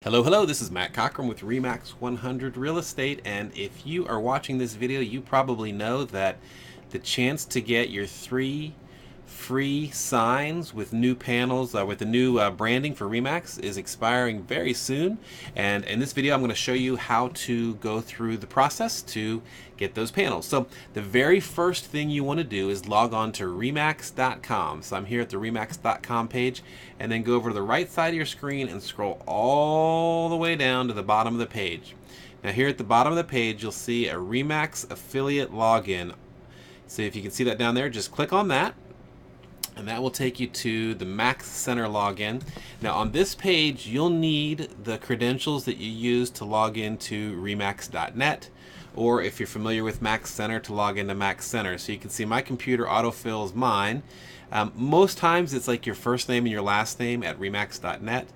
Hello, hello, this is Matt Cochran with REMAX 100 Real Estate, and if you are watching this video, you probably know that the chance to get your 3 free signs with new panels, with the new branding for REMAX is expiring very soon. And in this video, I'm going to show you how to go through the process to get those panels. So the very first thing you want to do is log on to remax.com. So I'm here at the remax.com page, and then go over to the right side of your screen and scroll all the way down to the bottom of the page. Now here at the bottom of the page, you'll see a REMAX affiliate login. So if you can see that down there, just click on that, and that will take you to the Max Center login. Now on this page, you'll need the credentials that you use to log into remax.net, or if you're familiar with Max Center, to log into Max Center. So you can see my computer autofills mine. Most times it's like your first name and your last name at remax.net.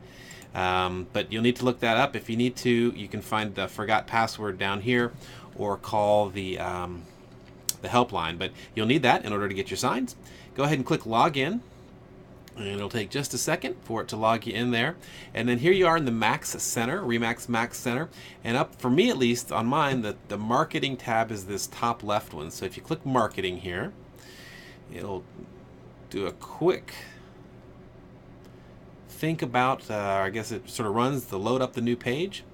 But you'll need to look that up. If you need to, you can find the forgot password down here, or call the helpline. But you'll need that in order to get your signs. Go ahead and click login, and it'll take just a second for it to log you in there. And then here you are in the Max Center, REMAX Max Center. And up, for me at least, on mine, the marketing tab is this top left one. So if you click marketing here, it'll do a quick think about, I guess it sort of runs to load up the new page.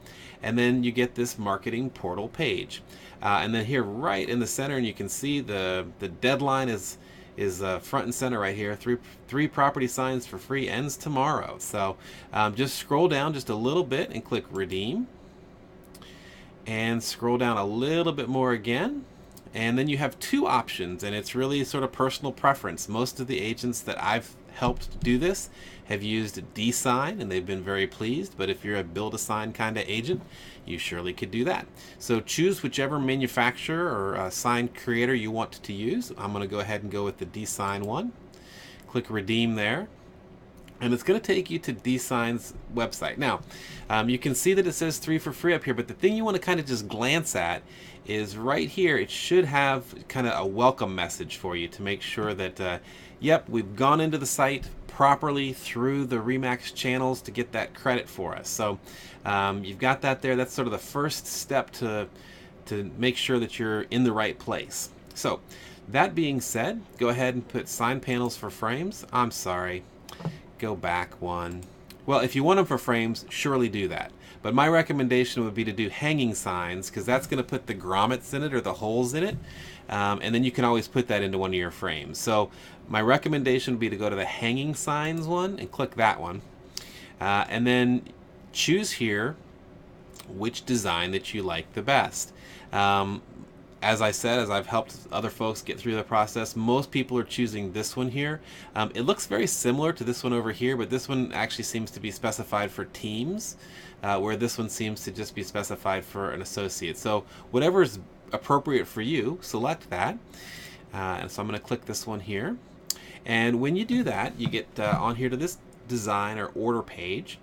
And then you get this marketing portal page. And then here right in the center, and you can see the deadline is front and center right here. Three property signs for free ends tomorrow. So just scroll down just a little bit and click redeem, and scroll down a little bit more again, and then you have two options, and it's really sort of personal preference. Most of the agents that I've helped do this have used DSign, and they've been very pleased. But if you're a build-a-sign kind of agent, you surely could do that. So choose whichever manufacturer or sign creator you want to use. I'm going to go ahead and go with the DSign one. Click redeem there, and it's going to take you to DSign's website. Now, you can see that it says 3 for free up here, but the thing you want to kind of just glance at is right here. It should have kind of a welcome message for you to make sure that, yep, we've gone into the site properly through the REMAX channels to get that credit for us. So you've got that there. That's sort of the first step to make sure that you're in the right place. So that being said, go ahead and put sign panels for frames. I'm sorry. Go back one. Well, if you want them for frames, surely do that. But my recommendation would be to do hanging signs, because that's going to put the grommets in it, or the holes in it. And then you can always put that into one of your frames. So my recommendation would be to go to the hanging signs one and click that one. And then choose here which design that you like the best. As I said, as I've helped other folks get through the process, most people are choosing this one here. It looks very similar to this one over here, but this one actually seems to be specified for teams, where this one seems to just be specified for an associate. So whatever is appropriate for you, select that. And so I'm going to click this one here. And when you do that, you get on here to this design or order page.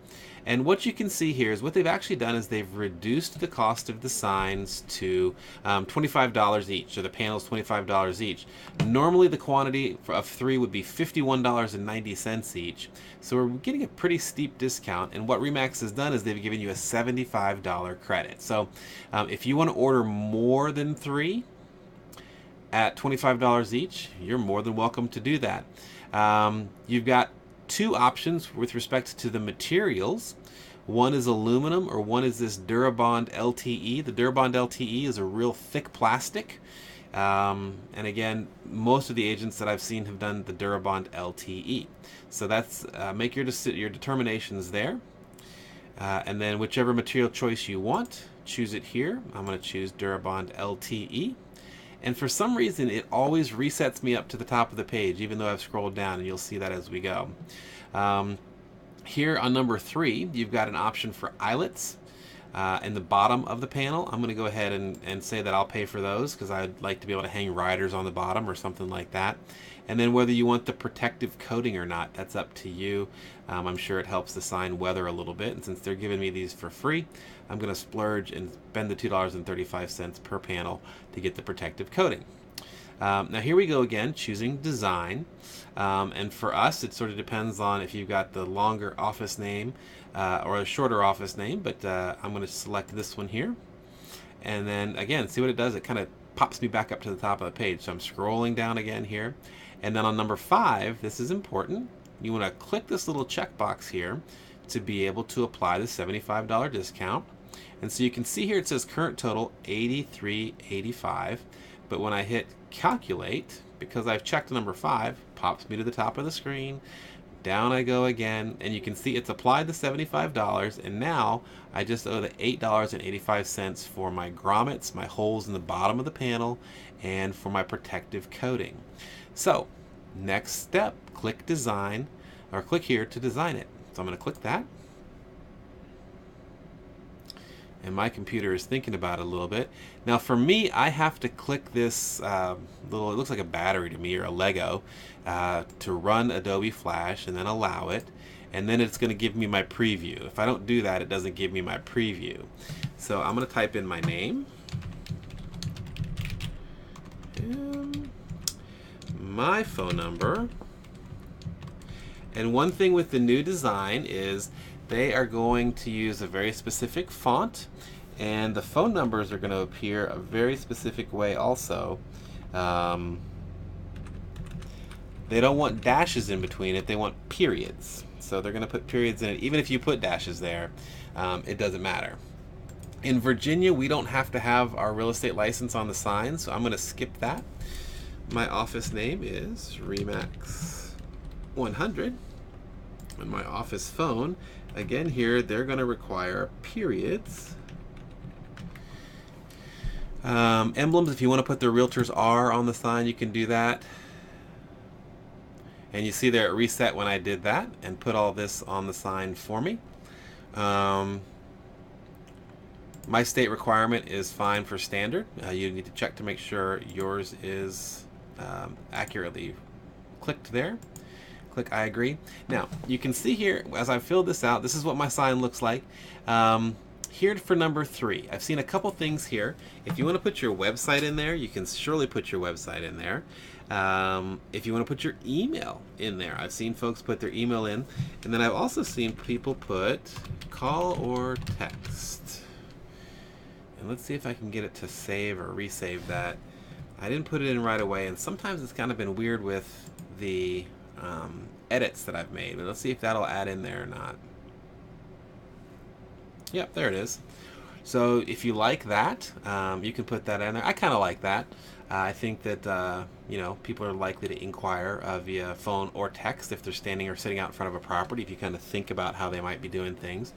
And what you can see here is what they've actually done is they've reduced the cost of the signs to $25 each, or the panels $25 each. Normally the quantity of 3 would be $51.90 each. So we're getting a pretty steep discount, and what REMAX has done is they've given you a $75 credit. So if you want to order more than 3 at $25 each, you're more than welcome to do that. You've got two options with respect to the materials. One is aluminum, or one is this Durabond LTE. The Durabond LTE is a real thick plastic. And again, most of the agents that I've seen have done the Durabond LTE. So that's make your determinations there. And then whichever material choice you want, choose it here. I'm going to choose Durabond LTE. And for some reason, it always resets me up to the top of the page, even though I've scrolled down, and you'll see that as we go. Here on number 3, you've got an option for eyelets in the bottom of the panel. I'm going to go ahead and say that I'll pay for those, because I'd like to be able to hang riders on the bottom or something like that. And then whether you want the protective coating or not, that's up to you. I'm sure it helps the sign weather a little bit, and since they're giving me these for free, I'm going to splurge and spend the $2.35 per panel to get the protective coating. Now here we go again, choosing design. And for us, it sort of depends on if you've got the longer office name or a shorter office name, but I'm going to select this one here. And then again, see what it does? It kind of pops me back up to the top of the page. So I'm scrolling down again here. And then on number 5, this is important. You want to click this little checkbox here to be able to apply the $75 discount. And so you can see here it says current total $83.85. But when I hit calculate, because I've checked number 5, pops me to the top of the screen. Down I go again, and you can see it's applied the $75, and now I just owe the $8.85 for my grommets, my holes in the bottom of the panel, and for my protective coating. So, next step, click design, or click here to design it. So I'm going to click that. And my computer is thinking about it a little bit. Now for me, I have to click this little, it looks like a battery to me, or a Lego, to run Adobe Flash, and then allow it. And then it's going to give me my preview. If I don't do that, it doesn't give me my preview. So I'm going to type in my name, and my phone number. And one thing with the new design is they are going to use a very specific font, and the phone numbers are going to appear a very specific way also. They don't want dashes in between it, they want periods. So they're going to put periods in it. Even if you put dashes there, it doesn't matter. In Virginia, we don't have to have our real estate license on the sign, so I'm going to skip that. My office name is Remax 100. And my office phone, again here, they're going to require periods. Emblems, if you want to put the realtor's R on the sign, you can do that. And you see there it reset when I did that and put all this on the sign for me. My state requirement is fine for standard. You need to check to make sure yours is accurately clicked there. Click I agree. Now you can see here as I filled this out, this is what my sign looks like. Here for number 3, I've seen a couple things here. If you want to put your website in there, you can surely put your website in there. If you want to put your email in there, I've seen folks put their email in, and then I've also seen people put call or text. And let's see if I can get it to save or resave that. I didn't put it in right away, and sometimes it's kind of been weird with the edits that I've made, but let's see if that'll add in there or not. Yep, there it is. So if you like that, you can put that in there. I kind of like that. I think that you know, people are likely to inquire via phone or text if they're standing or sitting out in front of a property, if you kind of think about how they might be doing things.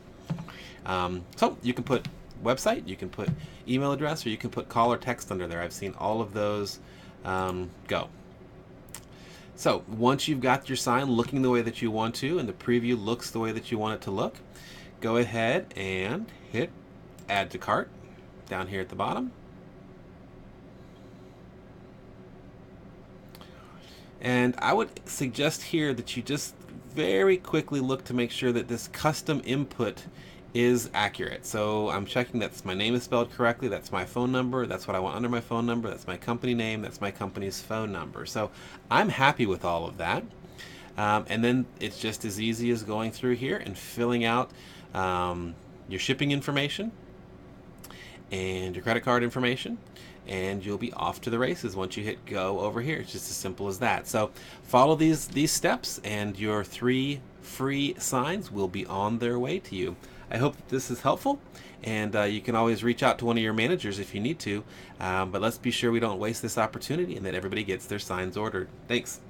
So you can put website, you can put email address, or you can put call or text under there. I've seen all of those go. So once you've got your sign looking the way that you want to, and the preview looks the way that you want it to look, go ahead and hit add to cart down here at the bottom. And I would suggest here that you just very quickly look to make sure that this custom input is accurate. So I'm checking that my name is spelled correctly, that's my phone number, that's what I want under my phone number, that's my company name, that's my company's phone number. So I'm happy with all of that. And then it's just as easy as going through here and filling out your shipping information and your credit card information, and you'll be off to the races once you hit go over here. It's just as simple as that. So follow these steps and your 3 free signs will be on their way to you. I hope that this is helpful, and you can always reach out to one of your managers if you need to, but let's be sure we don't waste this opportunity and that everybody gets their signs ordered. Thanks.